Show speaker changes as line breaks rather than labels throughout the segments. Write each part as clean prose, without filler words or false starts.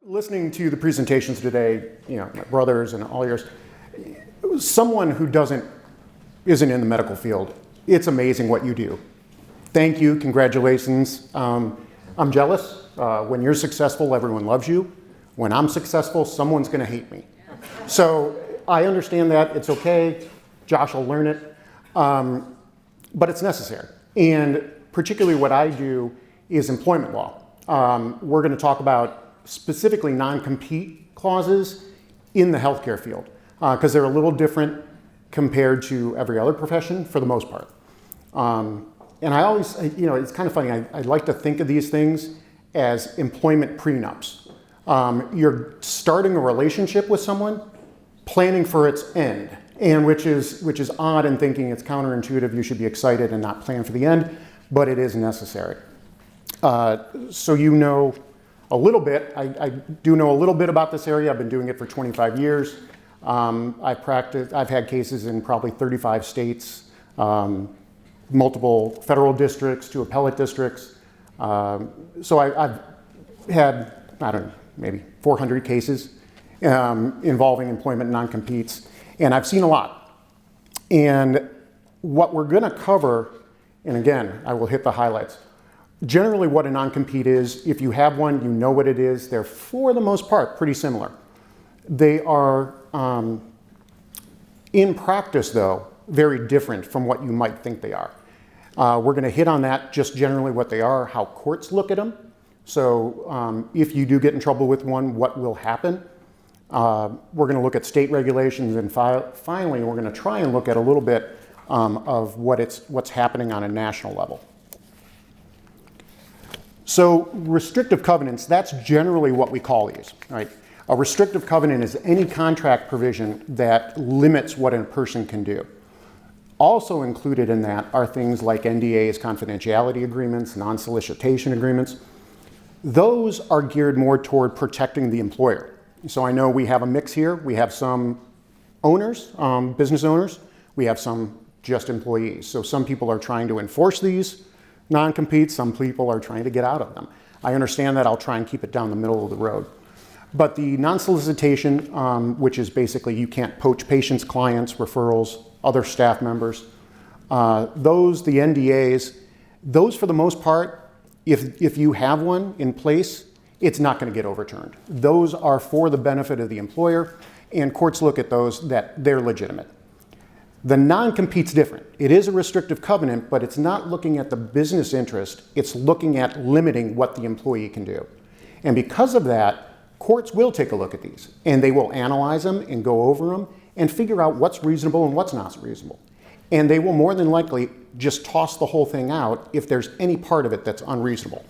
Listening to the presentations today, my brothers and all yours, someone who isn't in the medical field, it's amazing what you do. Thank you, congratulations. I'm jealous. When you're successful, everyone loves you. When I'm successful, someone's gonna hate me. So I understand that, it's okay. Josh will learn it, but it's necessary. And particularly what I do is employment law. We're gonna talk about specifically non-compete clauses in the healthcare field, because they're a little different compared to every other profession for the most part. And I always, it's kind of funny, I like to think of these things as employment prenups. You're starting a relationship with someone, planning for its end, and which is odd in thinking it's counterintuitive. You should be excited and not plan for the end, but it is necessary. So you know a little bit. I do know a little bit about this area. I've been doing it for 25 years. I've had cases in probably 35 states, multiple federal districts to appellate districts. So I've had, I don't know, maybe 400 cases involving employment non-competes, and I've seen a lot. And what we're gonna cover, and again, I will hit the highlights. Generally what a non-compete is, if you have one, you know what it is. They're, for the most part, pretty similar. They are, in practice though, very different from what you might think they are. We're gonna hit on that, just generally what they are, how courts look at them. So if you do get in trouble with one, what will happen? We're gonna look at state regulations, and finally, we're gonna try and look at a little bit of what's happening on a national level. So restrictive covenants, that's generally what we call these, right? A restrictive covenant is any contract provision that limits what a person can do. Also included in that are things like NDAs, confidentiality agreements, non-solicitation agreements. Those are geared more toward protecting the employer. So I know we have a mix here. We have some owners, business owners. We have some just employees. So some people are trying to enforce these non-competes, some people are trying to get out of them. I understand that. I'll try and keep it down the middle of the road. But the non-solicitation, which is basically you can't poach patients, clients, referrals, other staff members, the NDAs, those for the most part, if you have one in place, it's not going to get overturned. Those are for the benefit of the employer, and courts look at those that they're legitimate. The non-compete's different. It is a restrictive covenant, but it's not looking at the business interest. It's looking at limiting what the employee can do. And because of that, courts will take a look at these, and they will analyze them and go over them and figure out what's reasonable and what's not reasonable. And they will more than likely just toss the whole thing out if there's any part of it that's unreasonable.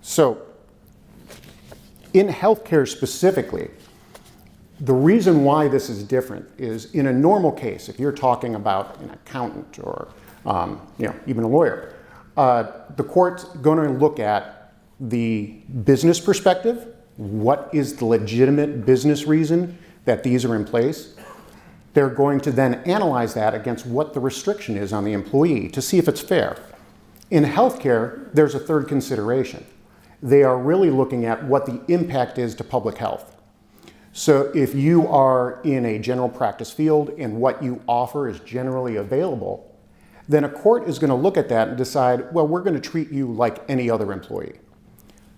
So, in healthcare specifically, the reason why this is different is in a normal case, if you're talking about an accountant or even a lawyer, the court's going to look at the business perspective. What is the legitimate business reason that these are in place? They're going to then analyze that against what the restriction is on the employee to see if it's fair. In healthcare, there's a third consideration. They are really looking at what the impact is to public health. So if you are in a general practice field and what you offer is generally available, then a court is going to look at that and decide, well, we're going to treat you like any other employee.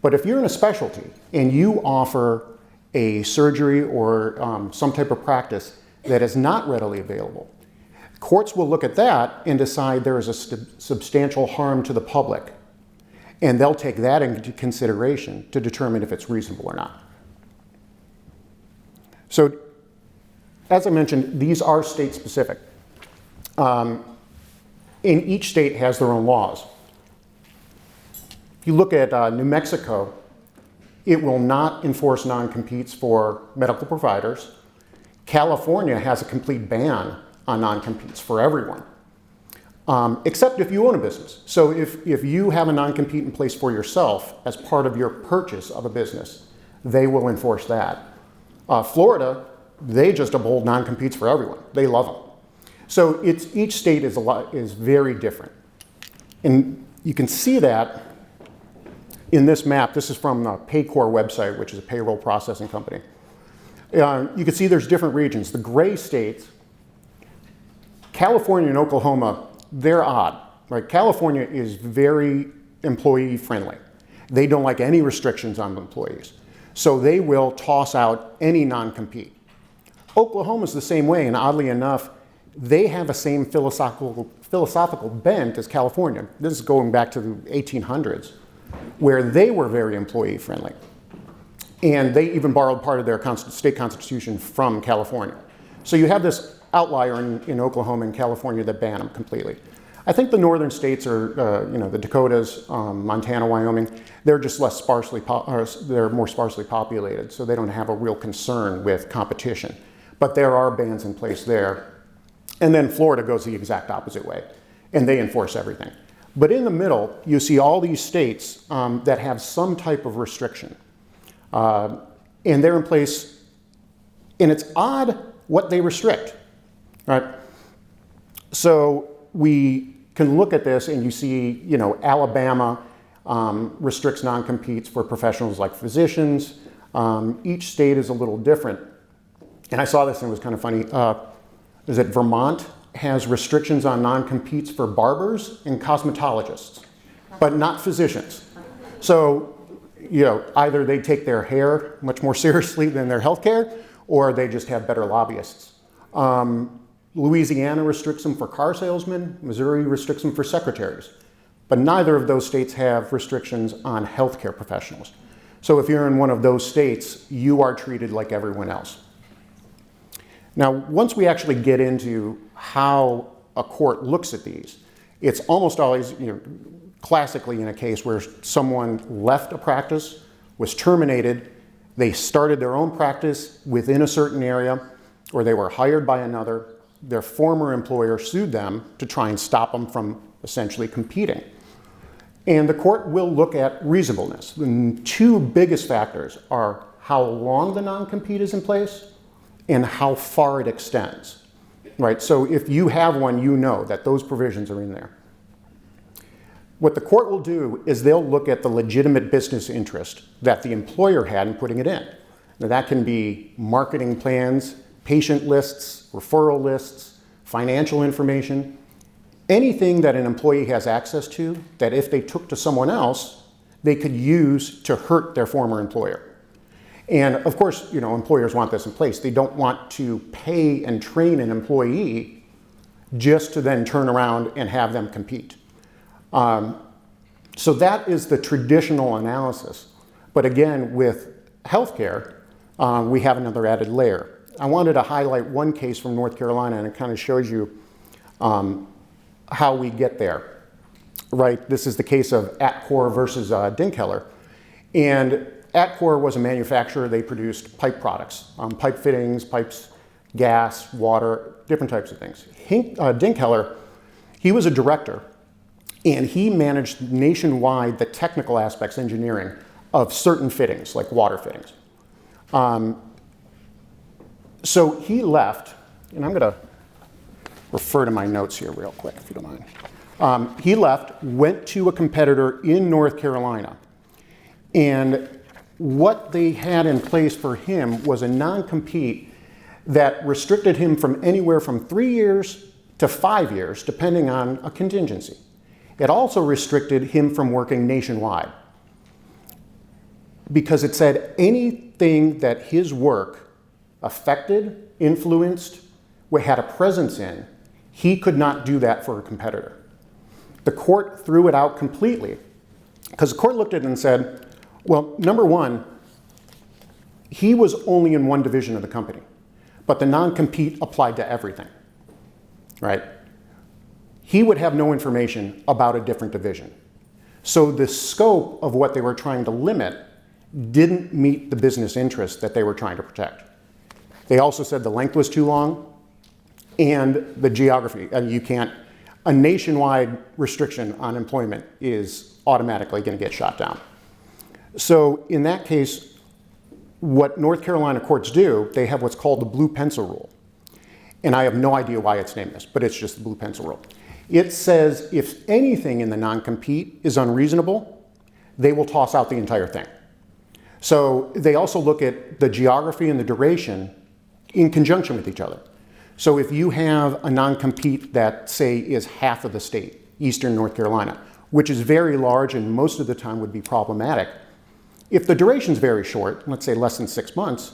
But if you're in a specialty and you offer a surgery or some type of practice that is not readily available, courts will look at that and decide there is a substantial harm to the public. And they'll take that into consideration to determine if it's reasonable or not. So, as I mentioned, these are state specific. And each state has their own laws. If you look at New Mexico, it will not enforce non-competes for medical providers. California has a complete ban on non-competes for everyone, except if you own a business. So if you have a non-compete in place for yourself as part of your purchase of a business, they will enforce that. Florida, they just uphold non-competes for everyone. They love them. So each state is very different. And you can see that in this map, this is from the Paycor website, which is a payroll processing company. You can see there's different regions. The gray states, California and Oklahoma, they're odd, right? California is very employee friendly. They don't like any restrictions on employees. So they will toss out any non-compete. Oklahoma's the same way, and oddly enough, they have the same philosophical bent as California. This is going back to the 1800s, where they were very employee friendly. And they even borrowed part of their state constitution from California. So you have this outlier in Oklahoma and California that ban them completely. I think the northern states are, the Dakotas, Montana, Wyoming, they're just less sparsely, they're more sparsely populated, so they don't have a real concern with competition. But there are bans in place there. And then Florida goes the exact opposite way, and they enforce everything. But in the middle, you see all these states that have some type of restriction. And they're in place, and it's odd what they restrict, right? So we can look at this and you see, Alabama restricts non-competes for professionals like physicians. Each state is a little different. And I saw this and it was kind of funny. Is that Vermont has restrictions on non-competes for barbers and cosmetologists, but not physicians. So, either they take their hair much more seriously than their health care, or they just have better lobbyists. Louisiana restricts them for car salesmen. Missouri restricts them for secretaries. But neither of those states have restrictions on healthcare professionals. So if you're in one of those states, you are treated like everyone else. Now, once we actually get into how a court looks at these, it's almost always, classically in a case where someone left a practice, was terminated, they started their own practice within a certain area, or they were hired by another, their former employer sued them to try and stop them from essentially competing. And the court will look at reasonableness. The two biggest factors are how long the non-compete is in place and how far it extends, right? So if you have one, you know that those provisions are in there. What the court will do is they'll look at the legitimate business interest that the employer had in putting it in. Now that can be marketing plans, patient lists, referral lists, financial information, anything that an employee has access to that if they took to someone else, they could use to hurt their former employer. And of course, employers want this in place. They don't want to pay and train an employee just to then turn around and have them compete. So that is the traditional analysis. But again, with healthcare, we have another added layer. I wanted to highlight one case from North Carolina, and it kind of shows you how we get there, right? This is the case of Atcor versus Dinkheller. And Atcor was a manufacturer. They produced pipe products, pipe fittings, pipes, gas, water, different types of things. Dinkheller, he was a director, and he managed nationwide the technical aspects, engineering, of certain fittings, like water fittings. So he left, and I'm going to refer to my notes here real quick, if you don't mind. He left, went to a competitor in North Carolina, and what they had in place for him was a non-compete that restricted him from anywhere from 3 years to 5 years, depending on a contingency. It also restricted him from working nationwide because it said anything that his work affected, influenced, had a presence in, he could not do that for a competitor. The court threw it out completely because the court looked at it and said, well, number one, he was only in one division of the company, but the non-compete applied to everything, right? He would have no information about a different division. So the scope of what they were trying to limit didn't meet the business interest that they were trying to protect. They also said the length was too long and the geography. A nationwide restriction on employment is automatically going to get shot down. So in that case, what North Carolina courts do, they have what's called the blue pencil rule. And I have no idea why it's named this, but it's just the blue pencil rule. It says if anything in the non-compete is unreasonable, they will toss out the entire thing. So they also look at the geography and the duration in conjunction with each other. So if you have a non-compete that, say, is half of the state, Eastern North Carolina, which is very large and most of the time would be problematic, if the duration's very short, let's say less than 6 months,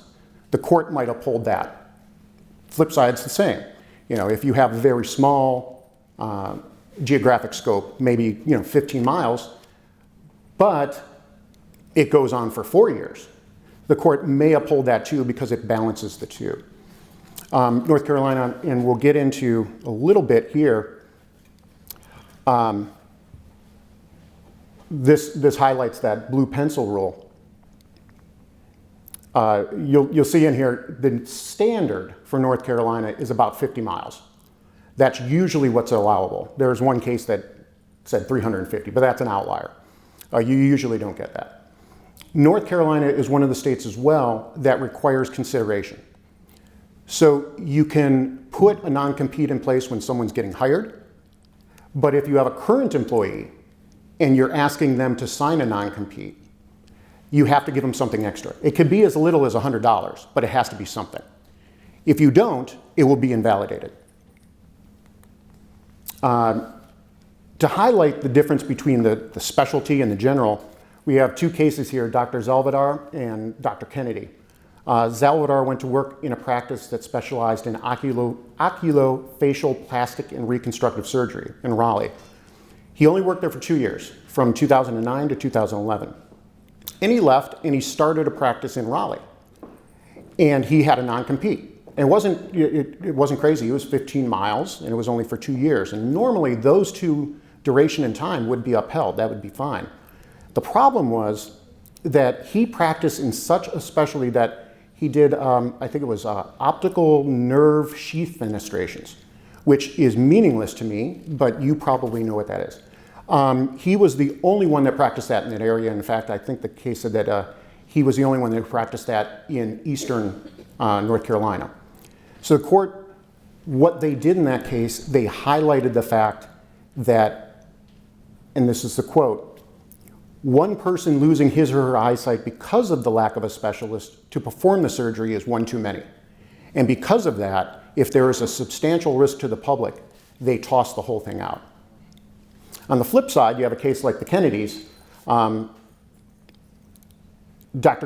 the court might uphold that. Flip side's the same. If you have a very small geographic scope, maybe 15 miles, but it goes on for 4 years, the court may uphold that too because it balances the two. North Carolina, and we'll get into a little bit here, this highlights that blue pencil rule. You'll see in here the standard for North Carolina is about 50 miles. That's usually what's allowable. There's one case that said 350, but that's an outlier. You usually don't get that. North Carolina is one of the states as well that requires consideration. So you can put a non-compete in place when someone's getting hired, but if you have a current employee and you're asking them to sign a non-compete, you have to give them something extra. It could be as little as $100, but it has to be something. If you don't, it will be invalidated. To highlight the difference between the specialty and the general, we have two cases here, Dr. Zalvadar and Dr. Kennedy. Zalvadar went to work in a practice that specialized in oculofacial plastic and reconstructive surgery in Raleigh. He only worked there for 2 years, from 2009 to 2011. And he left and he started a practice in Raleigh. And he had a non-compete. And it wasn't crazy, it was 15 miles and it was only for 2 years. And normally those two duration and time would be upheld, that would be fine. The problem was that he practiced in such a specialty that he did, I think it was optical nerve sheath fenestrations, which is meaningless to me, but you probably know what that is. He was the only one that practiced that in that area. In fact, I think the case said that he was the only one that practiced that in Eastern North Carolina. So the court, what they did in that case, they highlighted the fact that, and this is the quote, one person losing his or her eyesight because of the lack of a specialist to perform the surgery is one too many. And because of that, if there is a substantial risk to the public, they toss the whole thing out. On the flip side, you have a case like the Kennedys. Dr.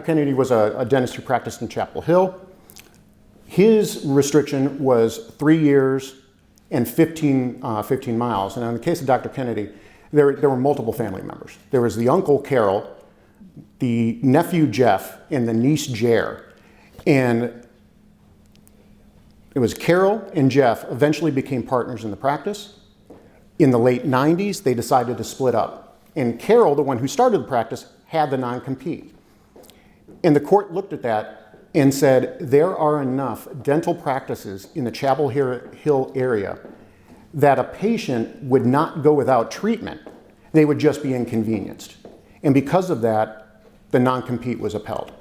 Kennedy was a dentist who practiced in Chapel Hill. His restriction was 3 years and 15 miles. And in the case of Dr. Kennedy, there were multiple family members. There was the uncle, Carol, the nephew, Jeff, and the niece, Jer. And it was Carol and Jeff eventually became partners in the practice. In the late 90s, they decided to split up. And Carol, the one who started the practice, had the non-compete. And the court looked at that and said, there are enough dental practices in the Chapel Hill area that a patient would not go without treatment. They would just be inconvenienced. And because of that, the non-compete was upheld.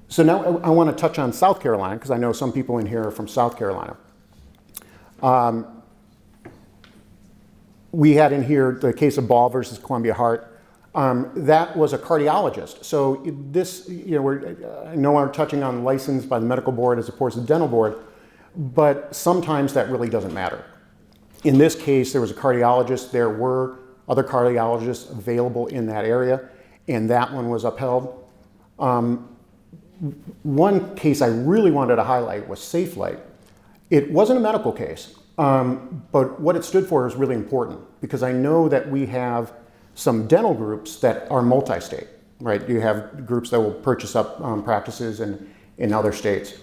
So now I want to touch on South Carolina, because I know some people in here are from South Carolina. We had in here the case of Ball versus Columbia Heart. That was a cardiologist. So this, I know we're touching on license by the medical board as opposed to the dental board, but sometimes that really doesn't matter. In this case, there was a cardiologist. There were other cardiologists available in that area, and that one was upheld. One case I really wanted to highlight was SafeLight. It wasn't a medical case, but what it stood for is really important because I know that we have some dental groups that are multi-state, right? You have groups that will purchase up practices in other states.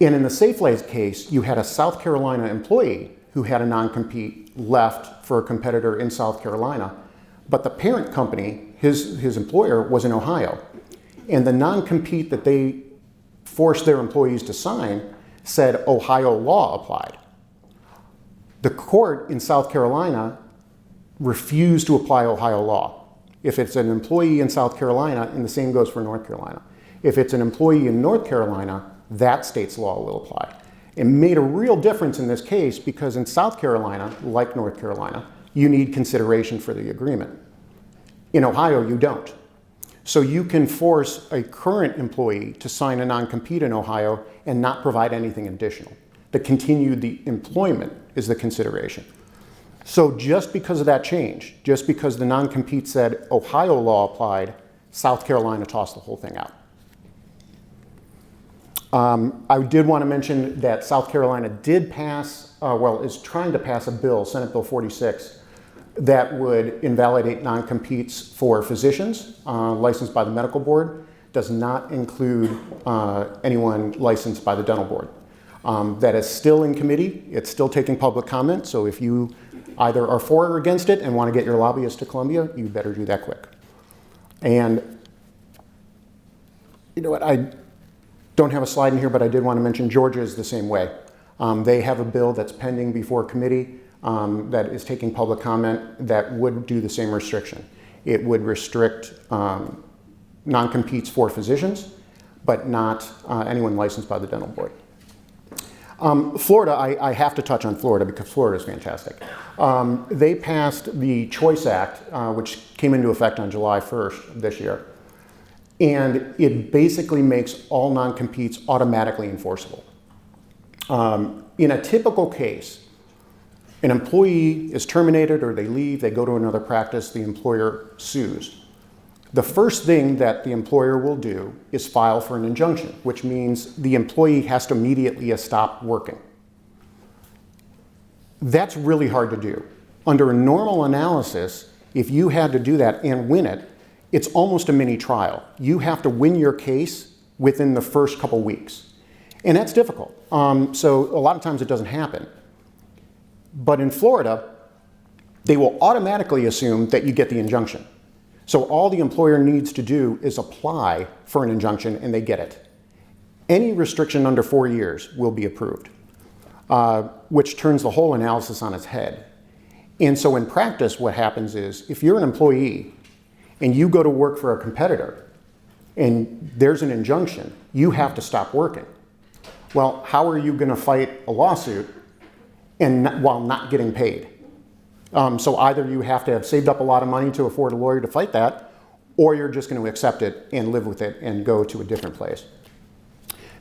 And in the SafeLight case, you had a South Carolina employee who had a non-compete left for a competitor in South Carolina, but the parent company, his employer, was in Ohio. And the non-compete that they forced their employees to sign said Ohio law applied. The court in South Carolina refused to apply Ohio law. If it's an employee in South Carolina, and the same goes for North Carolina. If it's an employee in North Carolina, that state's law will apply. It made a real difference in this case because in South Carolina, like North Carolina, you need consideration for the agreement. In Ohio, you don't. So you can force a current employee to sign a non-compete in Ohio and not provide anything additional. The continued employment is the consideration. So just because of that change, just because the non-compete said Ohio law applied, South Carolina tossed the whole thing out. I did want to mention that South Carolina did pass, is trying to pass a bill, Senate Bill 46, that would invalidate non-competes for physicians licensed by the medical board. Does not include anyone licensed by the dental board. That is still in committee. It's still taking public comment. So if you either are for or against it and want to get your lobbyists to Columbia, you better do that quick. And you know what? I don't have a slide in here, but I did want to mention Georgia is the same way. They have a bill that's pending before committee that is taking public comment that would do the same restriction. It would restrict non-competes for physicians, but not anyone licensed by the dental board. Florida, I have to touch on Florida because Florida is fantastic. They passed the Choice Act, which came into effect on July 1st this year. And it basically makes all non-competes automatically enforceable. In a typical case, an employee is terminated or they leave, they go to another practice, the employer sues. The first thing that the employer will do is file for an injunction, which means the employee has to immediately stop working. That's really hard to do. Under a normal analysis, if you had to do that and win it, it's almost a mini trial. You have to win your case within the first couple weeks. And that's difficult. So a lot of times it doesn't happen. But in Florida, they will automatically assume that you get the injunction. So all the employer needs to do is apply for an injunction and they get it. Any restriction under 4 years will be approved, which turns the whole analysis on its head. And so in practice, what happens is if you're an employee and you go to work for a competitor and there's an injunction, you have to stop working. Well, how are you going to fight a lawsuit while not getting paid? So either you have to have saved up a lot of money to afford a lawyer to fight that, or you're just going to accept it and live with it and go to a different place.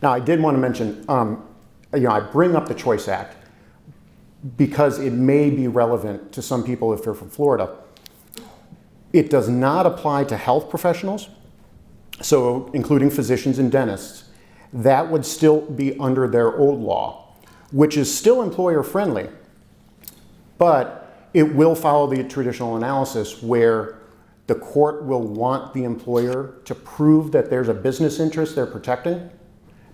Now, I did want to mention, I bring up the Choice Act because it may be relevant to some people if they're from Florida. It does not apply to health professionals, so including physicians and dentists. That would still be under their old law, which is still employer friendly, but it will follow the traditional analysis where the court will want the employer to prove that there's a business interest they're protecting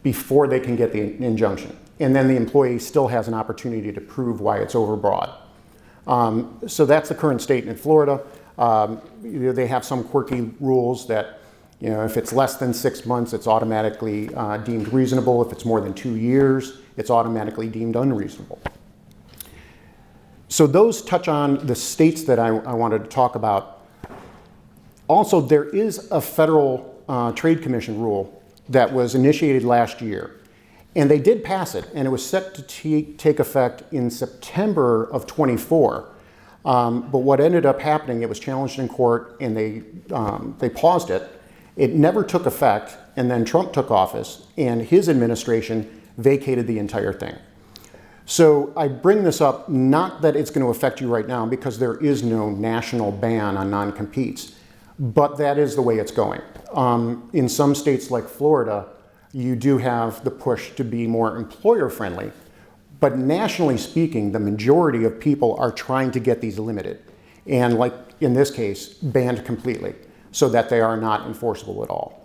before they can get the injunction. And then the employee still has an opportunity to prove why it's overbroad. So that's the current state in Florida. They have some quirky rules that, if it's less than 6 months, it's automatically deemed reasonable. If it's more than 2 years, it's automatically deemed unreasonable. So those touch on the states that I wanted to talk about. Also, there is a federal trade commission rule that was initiated last year. And they did pass it, and it was set to take effect in September of 24. But what ended up happening, it was challenged in court, and they paused it. It never took effect, and then Trump took office, and his administration vacated the entire thing. So I bring this up, not that it's going to affect you right now, because there is no national ban on non-competes, but that is the way it's going. In some states like Florida, you do have the push to be more employer-friendly, but nationally speaking, the majority of people are trying to get these limited, and like in this case, banned completely, so that they are not enforceable at all.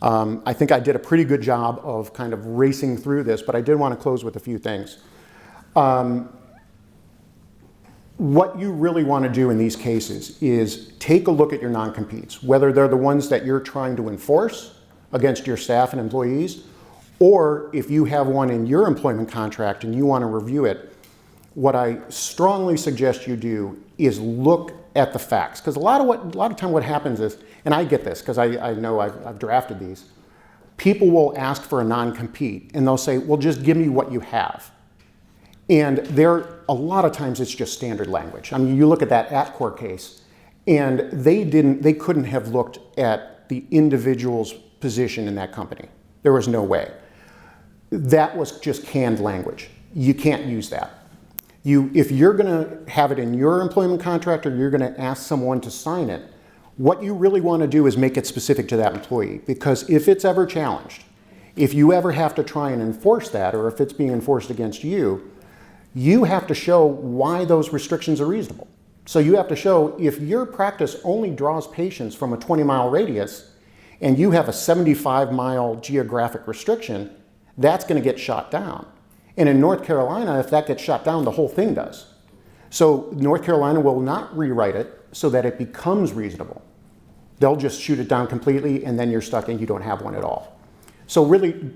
I think I did a pretty good job of kind of racing through this, but I did want to close with a few things. What you really want to do in these cases is take a look at your non-competes, whether they're the ones that you're trying to enforce against your staff and employees, or if you have one in your employment contract and you want to review it, what I strongly suggest you do is look at the facts. Because a lot of time what happens is, and I get this because I know I've drafted these, people will ask for a non-compete and they'll say, well, just give me what you have. And a lot of times it's just standard language. I mean, you look at that at-court case, and they couldn't have looked at the individual's position in that company. There was no way. That was just canned language. You can't use that. If you're going to have it in your employment contract or you're going to ask someone to sign it, what you really want to do is make it specific to that employee, because if it's ever challenged, if you ever have to try and enforce that, or if it's being enforced against you, you have to show why those restrictions are reasonable. So you have to show if your practice only draws patients from a 20-mile radius and you have a 75-mile geographic restriction, that's going to get shot down. And in North Carolina, if that gets shot down, the whole thing does. So North Carolina will not rewrite it so that it becomes reasonable. They'll just shoot it down completely, and then you're stuck and you don't have one at all. So really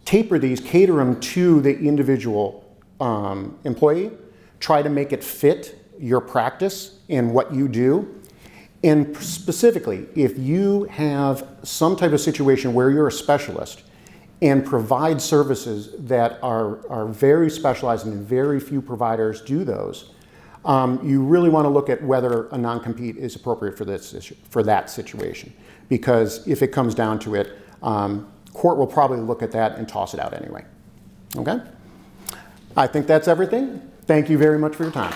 taper these, cater them to the individual employee, try to make it fit your practice and what you do. And specifically, if you have some type of situation where you're a specialist and provide services that are very specialized and very few providers do those, you really want to look at whether a non-compete is appropriate for that situation. Because if it comes down to it, court will probably look at that and toss it out anyway. Okay? I think that's everything. Thank you very much for your time.